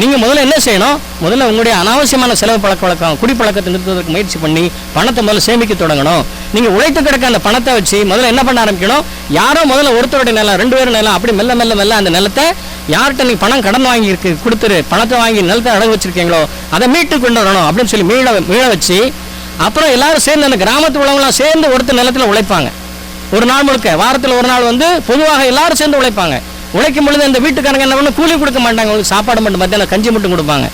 நீங்கள் முதல்ல என்ன செய்யணும், முதல்ல உங்களுடைய அனாவசியமான செலவு பழக்க வழக்கம், குடிப்பழக்கத்தை நிறுத்துவதற்கு முயற்சி பண்ணி பணத்தை முதல்ல சேமிக்க தொடங்கணும். நீங்கள் உழைத்து கிடக்க அந்த பணத்தை வச்சு முதல்ல என்ன பண்ண ஆரம்பிக்கணும், யாரோ முதல்ல ஒருத்தருடைய நிலம், 2 பேரும் நிலம், அப்படி மெல்ல மெல்ல மெல்ல அந்த நிலத்தை யார்கிட்ட நீங்கள் பணம் கடன் வாங்கி கொடுத்துரு, பணத்தை வாங்கி நிலத்தை அடகு வச்சிருக்கீங்களோ அதை மீட்டு கொண்டு வரணும் அப்படின்னு சொல்லி மீள வச்சு, அப்புறம் எல்லாரும் சேர்ந்து அந்த கிராமத்து உள்ளவங்களாம் சேர்ந்து ஒருத்தர் நிலத்தில் உழைப்பாங்க. ஒரு நாள் முழுக்க, வாரத்தில் ஒரு நாள் வந்து பொதுவாக எல்லாரும் சேர்ந்து உழைப்பாங்க. உழைக்கும் பொழுது அந்த வீட்டுக்காரங்க என்ன பண்ண, கூலி கொடுக்க மாட்டாங்க, உங்களுக்கு சாப்பாடு மட்டும் மத்தியான கஞ்சி மட்டும் கொடுப்பாங்க.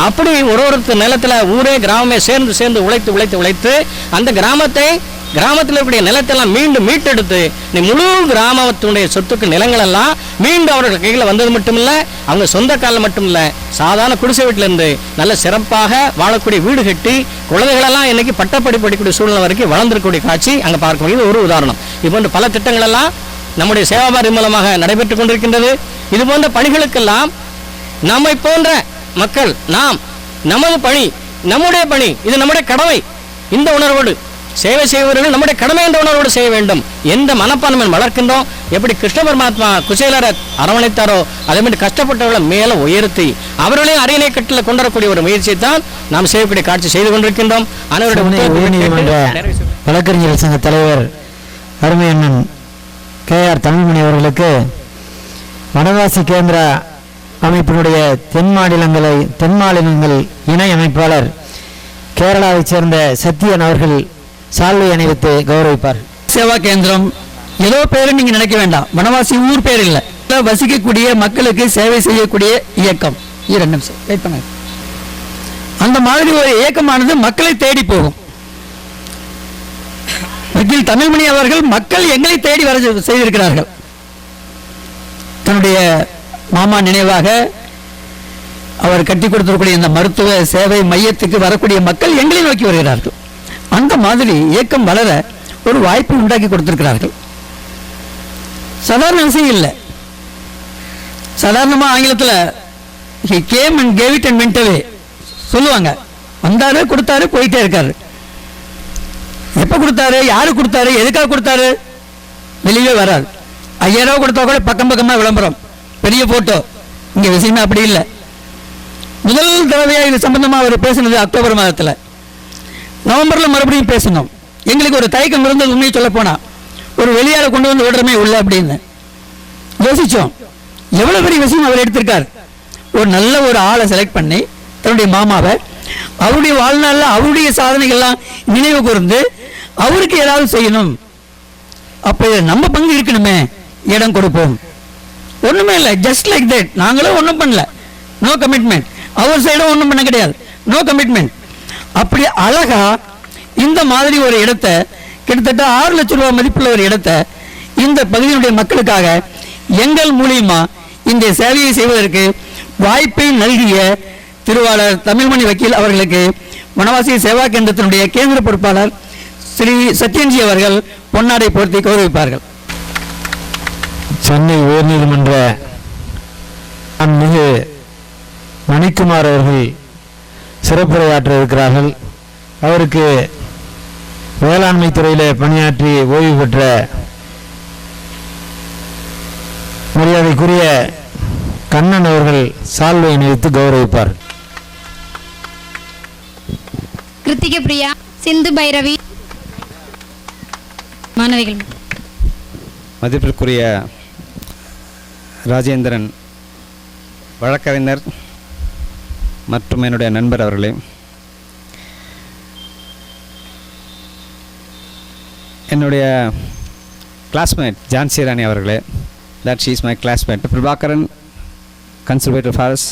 அப்படி ஒருத்தர் நிலத்தில் ஊரே கிராமமே சேர்ந்து உழைத்து அந்த கிராமத்தில் இருக்கக்கூடிய நிலத்தெல்லாம் மீண்டும் மீட்டெடுத்து முழு கிராமத்துடைய சொத்துக்கு நிலங்களெல்லாம் மீண்டும் அவர்கள் கையில் வந்தது மட்டும் இல்லை, அவங்க சொந்த காலில் மட்டும் இல்லை, சாதாரண குடிசை வீட்டிலேருந்து நல்ல சிறப்பாக வாழக்கூடிய வீடு கட்டி குழந்தைகளெல்லாம் இன்னைக்கு பட்டப்படிப்பு படிக்கக்கூடிய சூழ்நிலை வரைக்கும் வளர்ந்துருக்கக்கூடிய காட்சி அங்கே பார்க்க முடியுது. ஒரு உதாரணம். இதுபோன்ற பல திட்டங்கள் எல்லாம் நம்முடைய சேவாபாரி மூலமாக நடைபெற்றுக் கொண்டிருக்கின்றது. இது போன்ற பணிகளுக்கெல்லாம் நம்மை போன்ற மக்கள், நமது பணி, நம்முடைய பணி, இது நம்முடைய கடமை, இந்த உணர்வோடு சேவை செய்வர்கள் நம்முடைய கடமை என்ற உணர்வோடு செய்ய வேண்டும் எந்த மனப்பான்மை வளர்க்கின்றோம். எப்படி கிருஷ்ண பரமாத்மா குசேலரை அரவணைத்தாரோ அதே மாதிரி கஷ்டப்பட்டவர்களை மேலே உயர்த்தி அவர்களையும் அரியணை கட்டில் கொண்டு வரக்கூடிய ஒரு முயற்சியை தான் நாம் செய்யக்கூடிய காட்சி செய்து கொண்டிருக்கின்றோம். உயர்நீதிமன்ற வழக்கறிஞர் சங்க தலைவர் அருமையண்ணன் KR தமிழ்மணி அவர்களுக்கு வனவாசி கேந்திர அமைப்பினுடைய தென் மாநிலங்கள் இணை அமைப்பாளர் கேரளாவைச் சேர்ந்த சத்தியன் அவர்கள் சால்வை அணிவித்து கௌரவிப்பார். சேவா கேந்திரம் ஏதோ பேரு நீங்க நினைக்க வேண்டாம், வனவாசி ஊர் பேர் இல்லை, வசிக்கக்கூடிய மக்களுக்கு சேவை செய்யக்கூடிய இயக்கம். 2 நிமிஷம் வெயிட் பண்ண. அந்த மாதிரி ஒரு இயக்கமானது மக்களை தேடி போகும். வக்கீல் தமிழ்மணி அவர்கள் மக்கள் எங்களை தேடி வர செய்திருக்கிறார்கள். தன்னுடைய மாமா நினைவாக அவர் கட்டி கொடுத்திருக்கூடிய இந்த மருத்துவ சேவை மையத்துக்கு வரக்கூடிய மக்கள் எங்களை நோக்கி வருகிறார்கள். அந்த மாதிரி இயக்கம் வளர ஒரு வாய்ப்பு உண்டாக்கி கொடுத்திருக்கிறார்கள். சாதாரண விஷயம் இல்லை. சாதாரணமா ஆங்கிலத்தில் he came and gave it and went away சொல்லுவாங்க. வந்தாரு, கொடுத்தாரு, போயிட்டே இருக்காரு. எப்ப கொடுத்தாரு, யாரு கொடுத்தாரு, எதுக்காக கொடுத்தாரு வெளியே வராது. 5000 ரூபாய் கொடுத்தா கூட பக்கமா விளம்பரம், பெரிய போட்டோ. இங்க விஷயமே அப்படி இல்லை. முதல் தடவையா இது சம்பந்தமா அவர் பேசினது அக்டோபர் மாதத்துல. நவம்பர்ல மறுபடியும் பேசணும். எங்களுக்கு ஒரு தயக்கம் இருந்தது, உண்மையை சொல்ல போனா ஒரு வெளியால கொண்டு வந்து விடுறமே உள்ள அப்படின்னு யோசிச்சோம். எவ்வளவு பெரிய விஷயம் அவர் எடுத்திருக்கார். ஒரு நல்ல ஒரு ஆளை செலக்ட் பண்ணி தன்னுடைய மாமாவை அவருடைய வாழ்நாளில் அவருடைய சாதனைகள்லாம் நினைவு கூர்ந்து அவருக்கு ஏதாவது செய்யணும். அப்ப நம்ம பங்கு இருக்கணுமே, இடம் கொடுப்போம். ஒண்ணுமே இல்லை, ஜஸ்ட் லைக் தட். நாங்களும் ஒன்றும் பண்ணல, நோ கமிட்மெண்ட். அவர் சைடும் ஒன்றும் பண்ண கிடையாது, நோ கமிட்மெண்ட். அப்படி அழகா இந்த மாதிரி ஒரு இடத்தை, கிட்டத்தட்ட 6 லட்சம் ரூபாய் மதிப்புள்ள ஒரு இடத்தை இந்த பகுதியினுடைய மக்களுக்காக எங்கள் மூலியமா இந்த சேவையை செய்வதற்கு வாய்ப்பை நல்கிய திருவாளர் தமிழ்மணி வக்கீல் அவர்களுக்கு வனவாசி சேவா கேந்திரத்தினுடைய கேந்திர பொறுப்பாளர் ஸ்ரீ சத்யன்ஜி அவர்கள் பொன்னாடை போர்த்தி கௌரவிப்பார்கள். சென்னை உயர்நீதிமன்ற மிகு மணிக்குமார் அவர்கள் சிறப்புரையாற்ற இருக்கிறார்கள். அவருக்கு வேளாண்மை துறையிலே பணியாற்றி ஓய்வு பெற்ற மரியாதைக்குரிய கண்ணன் அவர்கள் சால்வை அணிவித்து கௌரவிப்பார். கிருத்திக பிரியா, சிந்து பைரவி மாணவிகள். மதிப்பிற்குரிய ராஜேந்திரன் வழக்கறிஞர் மற்றும் என்னுடைய நண்பர் அவர்களே, என்னுடைய கிளாஸ்மேட் ஜான்சி ராணி அவர்களே, that she is my classmate, Prabhakaran conservative affairs,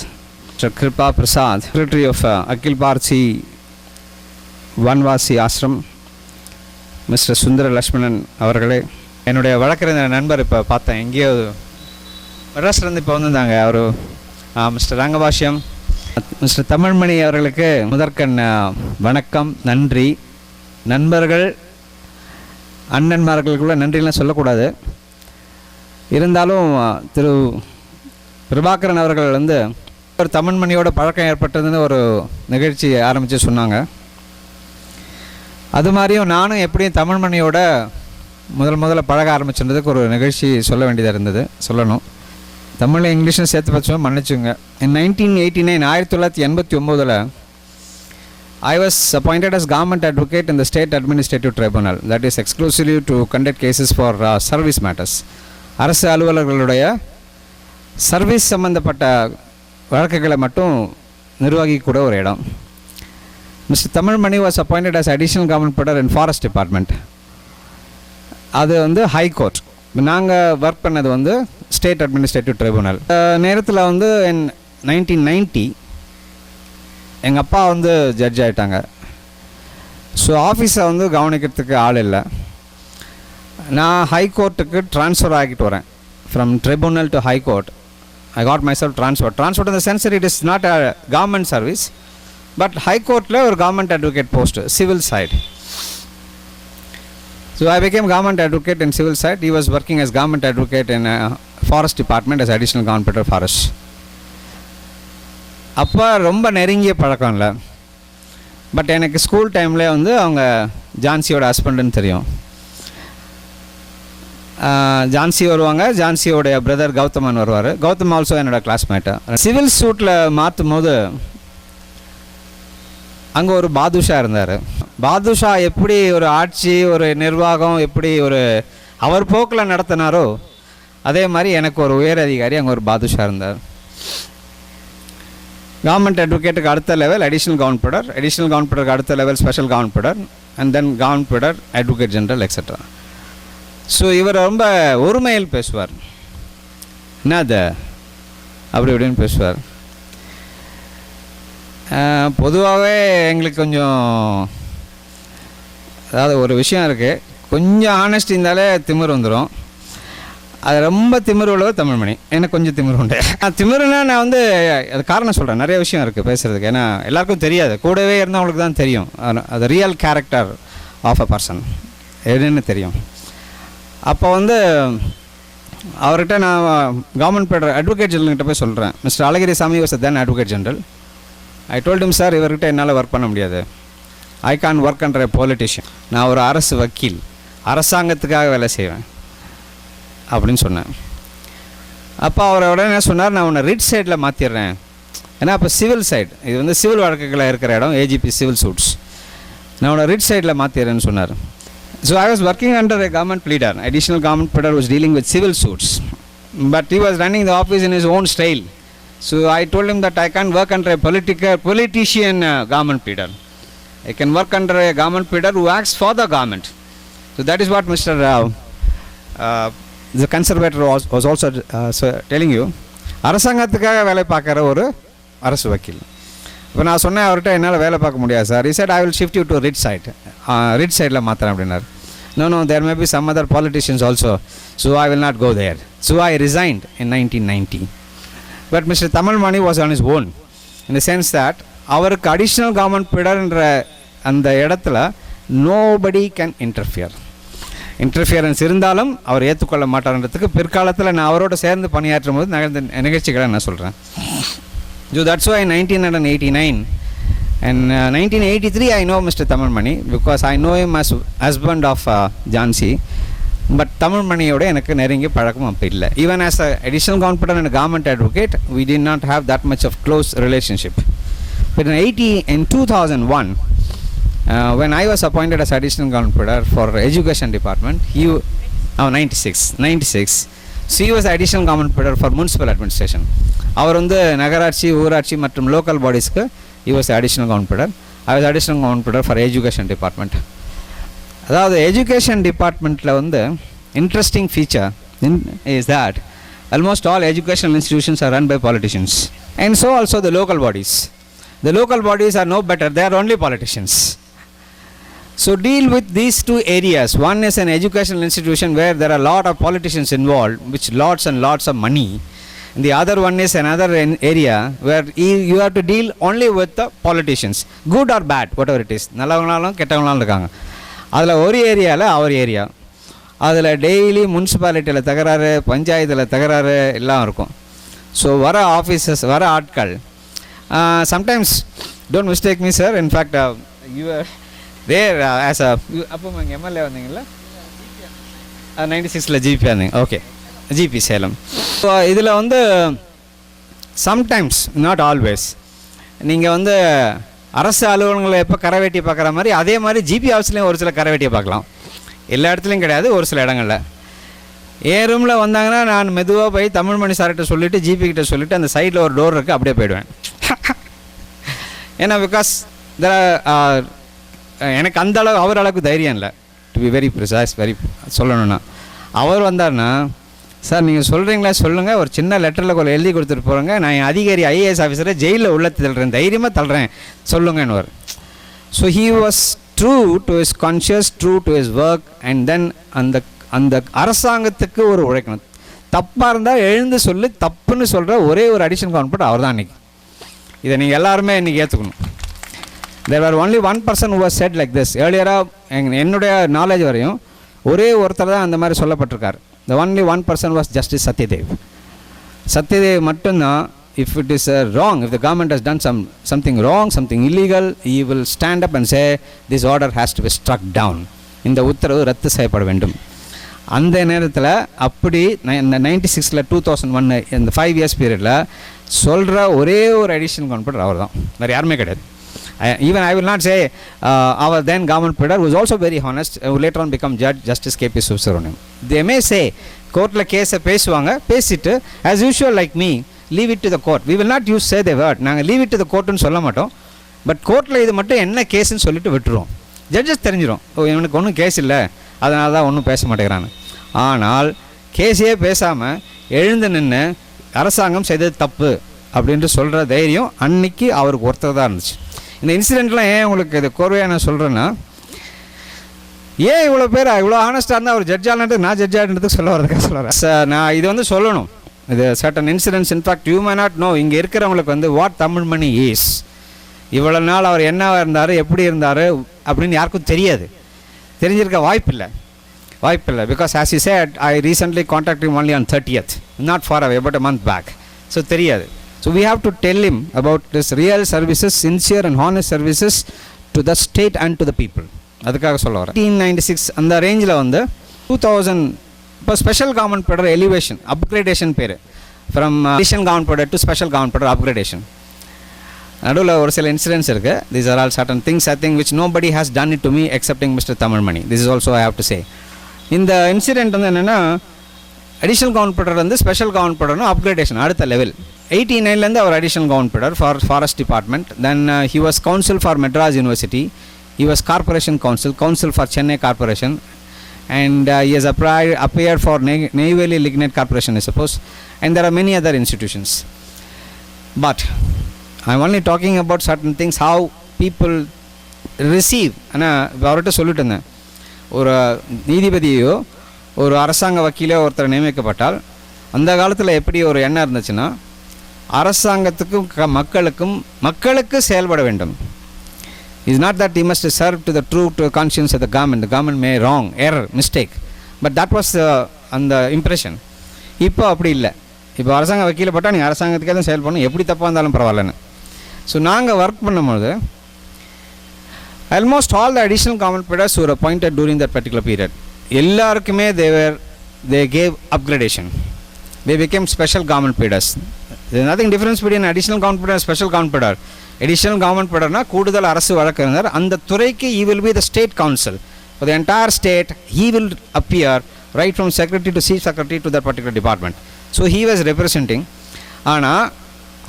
Mr. Kripa Prasad, secretary of Akhil Bharati Vanvasi Ashram, Mr. Sundara Lakshmanan அவர்களே, என்னுடைய வழக்கறிஞர் நண்பர் இப்போ பார்த்தேன் எங்கேயோ மெட்ராஸ்லேருந்து இப்போ வந்திருந்தாங்க. அவர் மிஸ்டர் ரங்கபாஷ்யம், மிஸ்டர் தமிழ்மணி அவர்களுக்கு முதற்கண் வணக்கம், நன்றி. நண்பர்கள் அண்ணன்மார்களுக்குள்ள நன்றிலாம் சொல்லக்கூடாது. இருந்தாலும் திரு பிரபாகரன் அவர்கள் வந்து ஒரு தமிழ்மணியோட பழக்கம் ஏற்பட்டதுன்னு ஒரு நிகழ்ச்சி ஆரம்பித்து சொன்னாங்க. அது மாதிரியும் நானும் எப்படியும் தமிழ்மணியோட முதல்ல பழக ஆரம்பிச்சுன்றதுக்கு ஒரு நிகழ்ச்சி சொல்ல வேண்டியதாக இருந்தது, சொல்லணும். தமிழில் இங்கிலீஷும் சேர்த்து வச்சோம், மன்னிச்சுங்க. இன் 1989 1989 I was appointed as government advocate in the state administrative tribunal, that is exclusively to conduct cases for service matters. அரசு அலுவலர்களுடைய சர்வீஸ் சம்பந்தப்பட்ட வழக்குகளை மட்டும் நிர்வகிக்கூட ஒரு இடம். Mister Tamilmani was appointed as additional government order in forest department. அது வந்து high court. நாங்கள் work பண்ணது வந்து ஸ்டேட் அட்மினிஸ்ட்ரேட்டிவ் ட்ரிபுனல். நேரத்தில் வந்து இன் 1990 எங்கள் அப்பா வந்து ஜட்ஜ் ஆகிட்டாங்க. ஸோ ஆஃபீஸை வந்து கவனிக்கிறதுக்கு ஆள் இல்லை. நான் ஹை கோர்ட்டுக்கு ட்ரான்ஸ்ஃபர் ஆகிட்டு வரேன். From tribunal to high court I got my self transfer in the sense it is not a government service, but high கோர்ட்டில் ஒரு government advocate post, civil side. So I became government advocate in civil side. He was working as government advocate in forest department as additional government of forest. அப்போ ரொம்ப நெருங்கிய பழக்கம் இல்லை. But எனக்கு school டைம்லேயே வந்து அவங்க ஜான்சியோட ஹஸ்பண்டுன்னு தெரியும். ஜான்சி வருவாங்க, ஜான்சியோடைய பிரதர் கௌதமன் வருவார். கௌதம் ஆல்சோ என்னோட கிளாஸ்மேட்டு. சிவில் சூட்டில் மாற்றும் போது அங்கே ஒரு பாதுஷா இருந்தார். பாதுஷா எப்படி ஒரு ஆட்சி, ஒரு நிர்வாகம் எப்படி ஒரு அவர் போக்கில் நடத்தினாரோ அதே மாதிரி எனக்கு ஒரு உயர் அதிகாரி அங்கே ஒரு பாதுஷா இருந்தார். கவர்மெண்ட் அட்வொகேட்டுக்கு அடுத்த level additional government pleader, additional government படருக்கு அடுத்த level special government pleader, and then government pleader, advocate general etcetera. So இவர் ரொம்ப ஒருமையில் பேசுவார். என்னது அப்படி இப்படின்னு பேசுவார். பொதுவாகவே எங்களுக்கு கொஞ்சம், அதாவது ஒரு விஷயம் இருக்குது, கொஞ்சம் ஆனஸ்டி இருந்தாலே திமிர் வந்துடும். அது ரொம்ப திமிர் உள்ளவர் தமிழ்மணி. எனக்கு கொஞ்சம் திமிர் உண்டு. திமிருன்னா நான் வந்து அது காரணம் சொல்கிறேன், நிறைய விஷயம் இருக்குது பேசுகிறதுக்கு. ஏன்னா எல்லாருக்கும் தெரியாது, கூடவே இருந்தவங்களுக்கு தான் தெரியும் அது real character of a person என்னன்னு தெரியும். அப்போ வந்து அவர்கிட்ட நான் கவர்மெண்ட் படுற அட்வொகேட் ஜெனரல்கிட்ட போய் சொல்கிறேன். Mister Alagirisamy was then advocate general. I told him, sir இவர்கிட்ட என்னால் ஒர்க் பண்ண முடியாது. I can't work under a politician. நான் ஒரு அரசு வக்கீல், அரசாங்கத்துக்காக வேலை செய்வேன் அப்படின்னு சொன்னேன். அப்போ அவர் உடனே சொன்னார், நான் உன்னை ரிட் சைடில் மாற்றிடுறேன். ஏன்னா அப்போ சிவில் சைடு, இது வந்து சிவில் வழக்குகளை இருக்கிற இடம், ஏஜிபி சிவில் சூட்ஸ். நான் உன்னை ரிட் சைடில் மாற்றிடுறேன்னு சொன்னார். So I was working under a government pleader, additional government pleader was dealing with civil suits, but he was running the office in his own style. So I told him that I can't work under a politician government pleader. I can work under a government pleader who acts for the government. So that is what Mr. The conservator was also telling you. அரசாங்கத்துக்காக வேலை பார்க்குற ஒரு அரசு வக்கீல். இப்போ நான் சொன்னேன் அவர்கிட்ட, என்னால் வேலை பார்க்க முடியாது sir. He said I will shift you to right side, right சைடில் மாற்றுறேன் அப்படின்னார். No, there may be some other politicians also, so I will not go there. So I resigned in 1990. But Mr. Tamilmani was on his own, in the sense that அவருக்கு additional government பீடர்ன்ற அந்த இடத்துல nobody can interference இருந்தாலும் அவர் ஏற்றுக்கொள்ள மாட்டார்ன்றதுக்கு பிற்காலத்தில் நான் அவரோட சேர்ந்து பணியாற்றும் போது நடந்த நிகழ்ச்சிகளை நான் சொல்கிறேன். So that's why in 1989 and 1983 I know Mr. Tamilmani because I know him as husband of Jansi. But தமிழ்மணியோட எனக்கு நெருங்கிய பழக்கம் அப்போ இல்லை. Even as a additional government and government advocate we did not have that much of close relationship. But in 2001 when I was appointed as additional government for education department, 96 so he was additional government for municipal administration. அவர் வந்து நகராட்சி, ஊராட்சி மற்றும் local பாடிஸ்க்கு he was additional government. I was additional government for education department. அதாவது education டிபார்ட்மெண்ட்டில் வந்து interesting feature is that almost all educational institutions are run by politicians, and so also the local bodies. The local bodies are no better, they are only politicians. So deal with these two areas. One is an educational institution where there are a lot of politicians involved, which lots and lots of money. And the other one is another area where you have to deal only with the politicians, good or bad, whatever it is. நல்லவங்களாலும் கெட்டவங்களாலும் இருக்காங்க. அதில் ஒரு ஏரியாவில் அவர் area, அதில் daily முனிசிபாலிட்டியில் தகராறு, பஞ்சாயத்தில் தகராறு எல்லாம் இருக்கும். ஸோ வர ஆஃபீஸர்ஸ், வர ஆட்கள் sometimes don't mistake me sir, in fact you there as a அப்போ நீங்கள் எம்எல்ஏ வந்தீங்களா? 96ல் ஜிபி இருந்தீங்க, ஓகே, ஜிபி சேலம். ஸோ இதில் வந்து சம்டைம்ஸ், நாட் ஆல்வேஸ், நீங்கள் வந்து அரசு அலுவலகங்களை எப்போ கரைவேட்டி பார்க்குற மாதிரி அதே மாதிரி ஜிபி ஆஃபீஸ்லேயும் ஒரு சில கரைவேட்டியை பார்க்கலாம். எல்லா இடத்துலையும் கிடையாது, ஒரு சில இடங்களில். என் ரூமில் வந்தாங்கன்னா நான் மெதுவாக போய் தமிழ்மணி சார்கிட்ட சொல்லிவிட்டு ஜிபி கிட்ட சொல்லிவிட்டு அந்த சைடில் ஒரு டோர் இருக்குது அப்படியே போயிடுவேன். ஏன்னா பிகாஸ் எனக்கு அந்த அளவு அவர் அளவுக்கு தைரியம் இல்லை, to be very precise, very சொல்லணுன்னா. அவர் வந்தார்னா, சார் நீங்கள் சொல்கிறீங்களா சொல்லுங்கள், ஒரு சின்ன லெட்டரில் கொஞ்சம் எழுதி கொடுத்துட்டு போகிறேங்க, நான் என் அதிகாரி ஐஏஎஸ் ஆஃபீஸரை ஜெயிலில் உள்ள தள்ளுறேன், தைரியமாக தள்ளுறேன், சொல்லுங்கன்னு. So he was true to his conscious, true to his work. And then அந்த அரசாங்கத்துக்கு ஒரு உழைக்கணும். தப்பாக இருந்தால் எழுந்து சொல்லி தப்புன்னு சொல்கிற ஒரே ஒரு அடிஷனல் கவர்மெண்ட் அவர் தான் அன்றைக்கி. இதை நீங்கள் எல்லாருமே இன்றைக்கி ஏற்றுக்கணும். There were only one person who was said like this. ஏர்லியராக என்னுடைய நாலேஜ் வரையும் ஒரே ஒருத்தர் தான் அந்த மாதிரி சொல்லப்பட்டிருக்கார். The only one person was Justice Satyadev. Satyadev மட்டும்தான், if it is wrong, if the government has done something wrong, something illegal, he will stand up and say this order has to be struck down. இந்த உத்தரவு ரத்து செய்யப்பட வேண்டும். அந்த நேரத்தில் அப்படி இந்த 96ல் 2001 இந்த 5 years பீரியடில் சொல்கிற ஒரே ஒரு அடிஷனல் கவர்மெண்ட் அவர் தான், வேறு யாருமே கிடையாது. Even I will not say our then government leader was also very honest, later on become judge, Justice KP Subramaniam. They may say கோர்ட்டில் கேஸை பேசுவாங்க, பேசிட்டு as usual like me leave it to the court. We will not say the word, நாங்கள் leave it to the courtனு சொல்ல மாட்டோம். But கோர்ட்டில் இது மட்டும் என்ன கேஸுன்னு சொல்லிட்டு விட்டுருவோம். ஜட்ஜஸ் தெரிஞ்சிடும், ஓ இவனுக்கு ஒன்றும் கேஸ் இல்லை, அதனால தான் ஒன்றும் பேச மாட்டேங்கிறான்னு. ஆனால் கேஸையே பேசாமல் எழுந்து நின்று அரசாங்கம் செய்தது தப்பு அப்படின்ட்டு சொல்கிற தைரியம் அன்னைக்கு அவருக்கு ஒருத்தர் தான் இருந்துச்சு. இந்த இன்சிடெண்ட்லாம் ஏன் உங்களுக்கு இது கோர்வையாக நான் சொல்கிறேன்னா, ஏன் இவ்வளோ பேர் இவ்வளோ ஆனஸ்டாக இருந்தால் அவர் ஜட்ஜ் ஆனதுக்கு நான் ஜட்ஜ் ஆகின்றதுக்கு சொல்ல வரதுக்காக சொல்கிறேன் சார். நான் இது வந்து சொல்லணும், இது certain incidents. In fact you may not know, இங்கே இருக்கிறவங்களுக்கு வந்து வாட் தமிழ்மணி இஸ். இவ்வளோ நாள் அவர் என்னவாக இருந்தார், எப்படி இருந்தார் அப்படின்னு யாருக்கும் தெரியாது, தெரிஞ்சிருக்க வாய்ப்பில்லை. Because as you said, I recently contact him only on 30th, not far away, about a month back. So தெரியாது. So we have to tell him about this real services, sincere and honest services to the state and to the people. அதுக்காக சொல்ல வரேன். 1996 அந்த ரேஞ்சில் வந்து 2000 இப்போ special government pleader elevation upgradation பேர், from additional government pleader to special government pleader upgradation. நடுவில் ஒரு சில இன்சிடென்ட்ஸ் இருக்குது. These are all certain things I think which nobody has done it to me excepting Mr. Tamilmani. This is also I have to say. இந்த incident வந்து என்னென்னா, additional government pleader வந்து special government பீரியட்னு upgradation அடுத்த level. 89லேருந்து அவர் additional government pleader for forest department. Then he was counsel for Madras university. He was corporation counsel for Chennai Corporation, and he has appeared for Neyveli Lignite Corporation, I suppose, and there are many other institutions. But I am only talking about certain things, how people receive. ஆனால் அவர்கிட்ட சொல்லிட்டு இருந்தேன், ஒரு நீதிபதியோ ஒரு அரசாங்க வக்கீலோ ஒருத்தர் நியமிக்கப்பட்டால் அந்த காலத்தில் எப்படி ஒரு எண்ணம் இருந்துச்சுன்னா, அரசாங்கத்துக்கும் மக்களுக்கு செயல்பட வேண்டும். It's not that he must serve to the true to conscience of the government. The government may wrong, error, mistake. But that was அந்த இம்ப்ரெஷன். இப்போ அப்படி இல்லை. இப்போ அரசாங்க வக்கீல பட்டால் நீங்கள் அரசாங்கத்துக்கே தான் செயல் பண்ணணும், எப்படி தப்பாக இருந்தாலும் பரவாயில்லன்னு. ஸோ நாங்கள் ஒர்க் பண்ணும்போது almost all the additional government peers were appointed during that particular period, எல்லாருக்குமே they gave upgradation. They became special government peers. There is nothing difference between additional government peer and special government peer. Additional government peer கூடுதல் அரசு வழக்கறிஞர். அந்த துறைக்கு he will be the state counsel for the entire state. He will appear right from secretary to chief secretary to that particular department. So he was representing. ஆனால்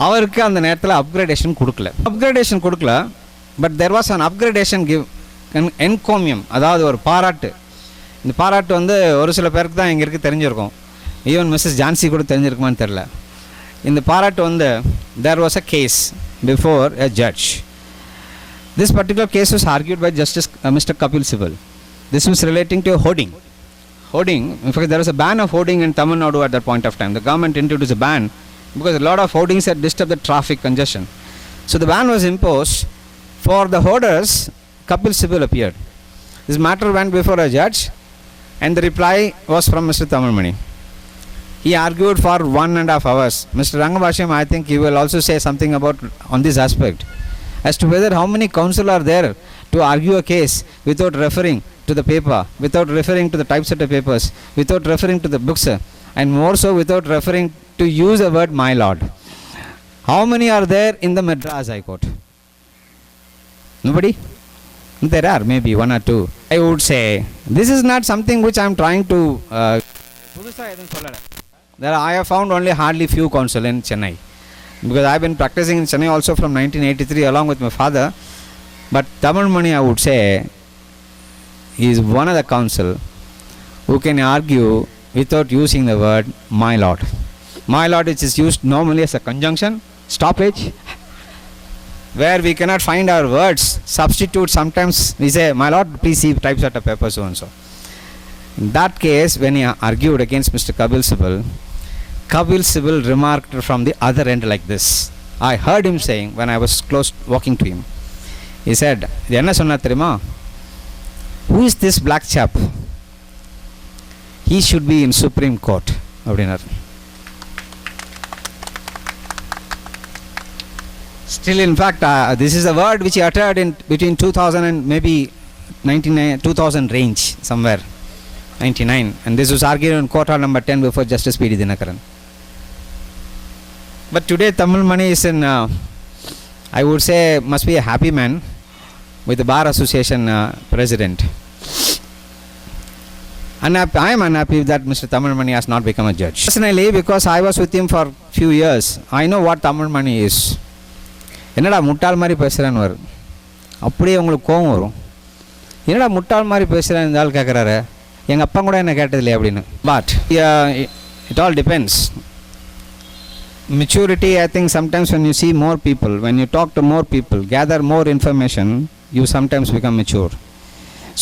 அவருக்கு அந்த நேரத்தில் upgradation கொடுக்கல. But there was an upgradation give encomium, அதாவது ஒரு பாராட்டு. இந்த பாராட்டு வந்து ஒரு சில பேருக்கு தான் இங்கே இருக்குது தெரிஞ்சிருக்கும், ஈவன் மிஸ்ஸஸ் ஜான்சி கூட தெரிஞ்சிருக்குமான்னு தெரில. இந்த பாராட்டு வந்து there was a case before a judge. This particular case was argued by Justice Mr. Kapil Sibal. This was relating to hoarding. In fact, there was a ban of hoarding in Tamil Nadu at that point of time. The government introduced a ban because a lot of hoardings had disturbed the traffic congestion. So the ban was imposed for the hoarders. Kapil Sibal appeared. This matter went before a judge and the reply was from Mr. Tamilmani. He argued for 1.5 hours. Mr. Rangabasham, I think he will also say something about on this aspect. as to whether how many counsel are there to argue a case without referring to the paper, without referring to the typesetter papers, without referring to the books, and more so without referring to use the word my lord. How many are there in the Madras High Court? Nobody? There are maybe one or two. I would say this is not something which I am trying to there I have found only hardly few counsel in Chennai, because I have been practicing in Chennai also from 1983 along with my father. But Tamilmani, I would say, is one of the counsel who can argue without using the word my lord. My lord, which is used normally as a conjunction, stoppage, where we cannot find our words, substitute. Sometimes we say, my lord, please see typesetter paper so and so. In that case, when he argued against Mr. Kapil Sibal remarked from the other end like this. I heard him saying when I was close walking to him. He said, "Enna sonna theriyuma? Who is this black chap? He should be in Supreme Court." அப்படினார். Still, in fact, this is a word which he uttered in between 2000 and maybe 2000 range somewhere, 99, and this was argued in court hall number 10 before Justice P.D. Dinakaran. But today Tamilmani is in, I would say, must be a happy man with the Bar Association president. I am unhappy that Mr. Tamilmani has not become a judge. Personally, because I was with him for few years, I know what Tamilmani is. என்னடா முட்டாள் மாதிரி பேசுகிறேன்னு வரும், அப்படியே உங்களுக்கு கோவம் வரும். என்னடா முட்டாள் மாதிரி பேசுகிறேன்னு இருந்தாலும் கேட்குறாரு, எங்கள் அப்பா கூட என்ன கேட்டதில்லையே அப்படின்னு. But it all depends. Maturity, I think sometimes when you see more people, when you talk to more people, gather more information, you sometimes become mature.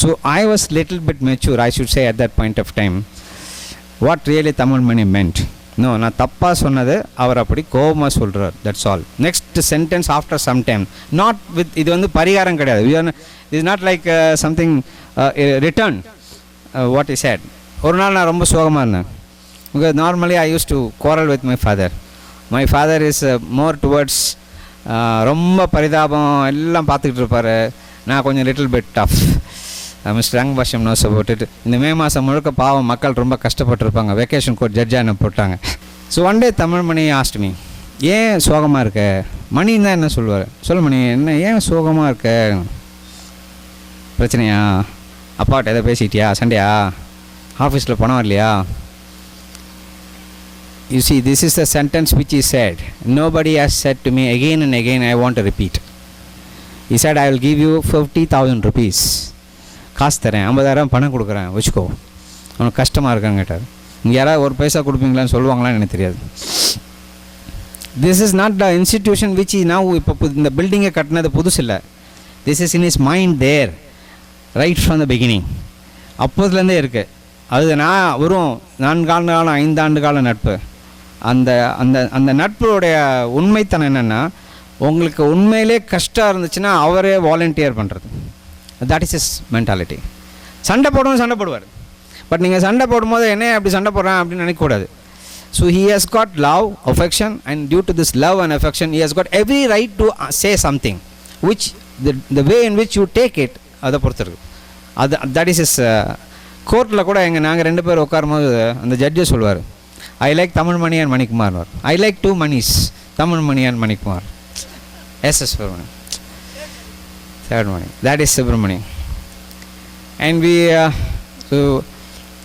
So I was little bit mature, I should say, at that point of time. What really Tamilmani meant. No, நான் தப்பாக சொன்னது அவர் அப்படி கோபமாக சொல்கிறார், that's all. Next sentence after some time, not with, இது வந்து பரிகாரம் கிடையாது. Is not like something return what is said. ஒரு நாள் நான் ரொம்ப சோகமாக இருந்தேன், because normally I use to quarrel with my father. My father is more towards ரொம்ப பரிதாபம் எல்லாம் பார்த்துக்கிட்டு இருப்பார். நான் கொஞ்சம் little bit tough. Mister Rangabashyam knows about it. இந்த மே மாதம் முழுக்க பாவம் மக்கள் ரொம்ப கஷ்டப்பட்டுருப்பாங்க. வெக்கேஷன் கோர்ட் ஜட்ஜாக என்ன போட்டாங்க. So one day Tamilmani asked me, ஏன் சோகமாக இருக்க? மணின்னு தான் என்ன சொல்லுவார், சொல்ல மணி என்ன ஏன் சோகமாக இருக்க, பிரச்சனையா, அப்பாட்ட எதை பேசிட்டியா, சண்டையா, ஆஃபீஸில் பணம் வரலையா? You see, this is the sentence which he said. Nobody has said to me again and again, I want to repeat. He said, I will give you 50,000 rupees. காசு தரேன், 50,000 பணம் கொடுக்குறேன், வச்சுக்கோ. அவனுக்கு கஷ்டமாக இருக்கான்னு கேட்டார். இங்கே யாராவது ஒரு பைசா கொடுப்பீங்களான்னு சொல்லுவாங்களான்னு எனக்கு தெரியாது. This is not the institution which I know, இப்போ இந்த பில்டிங்கை கட்டினது புதுசு இல்லை. This is in his mind there right from the beginning. அப்போதுலேருந்தே இருக்குது. அது நான் வெறும் 4 ஆண்டு காலம் 5 ஆண்டு கால நட்பு. அந்த அந்த அந்த நட்புடைய உண்மைத்தனம் என்னென்னா, உங்களுக்கு உண்மையிலே கஷ்டம் இருந்துச்சுன்னா அவரே வாலண்டியர் பண்ணுறது. That is is mentality. சண்டை போடுவார். பட் நீங்கள் சண்டை போடும்போது என்ன அப்படி சண்டை போடுறேன் அப்படின்னு நினைக்கக்கூடாது. So he has got love, affection, and due to this love and affection he has got every right to say something which the way in which you take it, அதை பொறுத்திருக்கு. அது தட் இஸ் இஸ். கோர்ட்டில் கூட நாங்கள் 2 பேர் உட்காரும்போது அந்த ஜட்ஜே சொல்லுவார், I like Tamilmani and Manikumar. I like 2 Manis, Tamilmani and Manikumar. S Subramaniam, third Mani, that is Subramani. And we so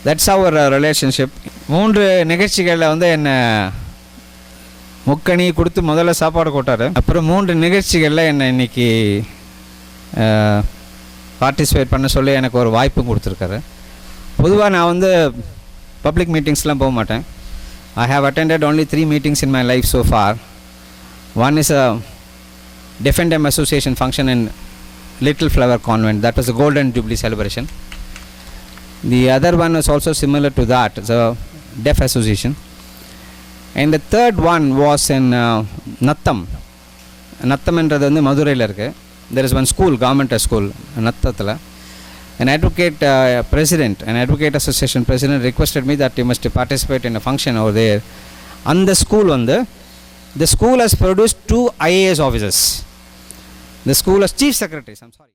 that's our relationship. 3 நிகழ்ச்சிகளில் வந்து என்ன முக்கணி கொடுத்து முதல்ல சாப்பாடு போட்டார். அப்புறம் 3 நிகழ்ச்சிகளில் என்னை இன்றைக்கி பார்ட்டிசிபேட் பண்ண சொல்லி எனக்கு ஒரு வாய்ப்பும் கொடுத்துருக்காரு. பொதுவாக நான் வந்து பப்ளிக் மீட்டிங்ஸ்லாம் போக மாட்டேன். I have attended only 3 meetings in my life so far. One is a Deaf and Dumb Association function in Little Flower Convent. That was a Golden Jubilee celebration. The other one was also similar to that. It's a Deaf Association. And the third one was in Nattam. Nattam என்றது வந்து மதுரையில் இருக்குது. There is one school, government school, Nattathil. An advocate president, an advocate association president requested me that you must participate in a function over there. And the school has produced 2 IAS officers. the school as chief secretaries. I'm sorry.